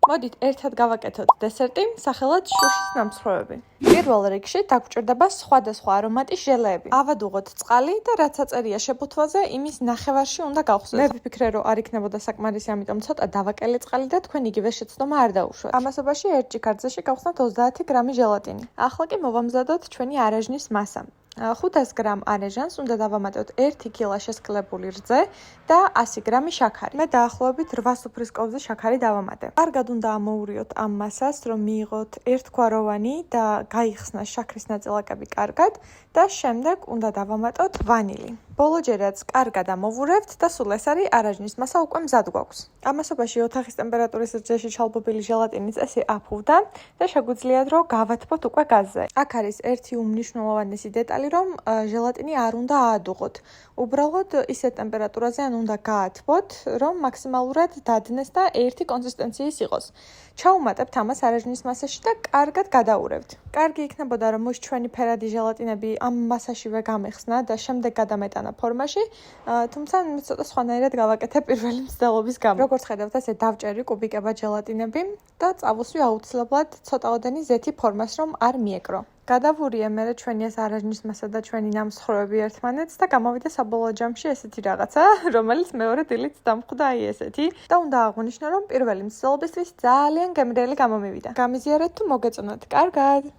მოდით ერთად გავაკეთოთ დესერტი, სახელად შუშის ნამსხვრევები. პირველ რიგში დაგვჭირდება სხვადასხვა არომატის ჟელეები. ავადუღოთ წყალი და რაც აწერია შეფუთვაზე, იმის ნახევარში უნდა გავხსნათ. მე ვფიქრე, რომ არ იქნებოდა საკმარისი, ამიტომ ცოტა დავაკელე წყალი და თქვენ იგივე შეცდომა არ დაუშვათ. ამასობაში ერთ ჭიქარდზე გავხსნათ 30 გრამი ჟელატინი. ახლა კი მოვამზადოთ ჩვენი არაჟნის მასა. 500 გრამ არაჟანს უნდა დავამატოთ 1 კილა შესკლებული რძე და 100 გრამი შაქარი. მე დაახლოებით 8 სუფრის ковზე შაქარი დავამატე. კარგად უნდა ამოურიოთ ამ მასას, რომ მიიღოთ ერთგვაროვანი და გაიხსნა შაქრის ნაწილაკები კარგად და შემდეგ უნდა დავამატოთ ვანილი. ბოლოჯერაც კარგად ამოვურევთ და სულ ეს არის არაჟნის მასა უკვე მზად გვაქვს. ამასობაში ოთახის ტემპერატურის რძეში ჩალბობილი ჟელატინის წესი აფუვდა და შეგვიძლიათ რომ გავათბოთ უკვე გაზზე. აქ არის ერთი უმნიშვნელოვანესი დეტალი, რომ ჟელატინი არ უნდა აადუღოთ. უბრალოდ ისეთ ტემპერატურაზე ან უნდა გაათბოთ, რომ მაქსიმალურად დადნეს და ერთი კონსისტენციის იყოს. ჩაუმატებთ ამას არაჟნის მასაში და კარგად გადაურევთ. კარგი იქნებოდა, რომ მუშ ჩვენი ფერადი ჟელატინები ამ მასაშივე გამეხსნა და შემდეგ გადამეტანა ფორმაში, თუმცა ცოტა სხვანაირად გავაკეთე პირველი მცდელობის გამო. როგორც ხედავთ, ესე დავჭერი კუბიკებად ჟელატინები და წავუსვი აუცილებლად ცოტაოდენი ზეთი ფორმას, რომ არ მიეკრო. გადავურიე მე ჩვენი ეს არაჟნის მასა და ჩვენი ნამსხვრევები ერთმანეთს და გამოვიდა საბოლოო ჯამში ესეთი რაღაცა, რომელიც მეორე დილით დამხვდა აი ესეთი და უნდა აღვნიშნო, რომ პირველი მცდელობისთვის ძალიან გემრიელი გამომივიდა. გამიზიარეთ თუ მოგეწონათ. კარგად.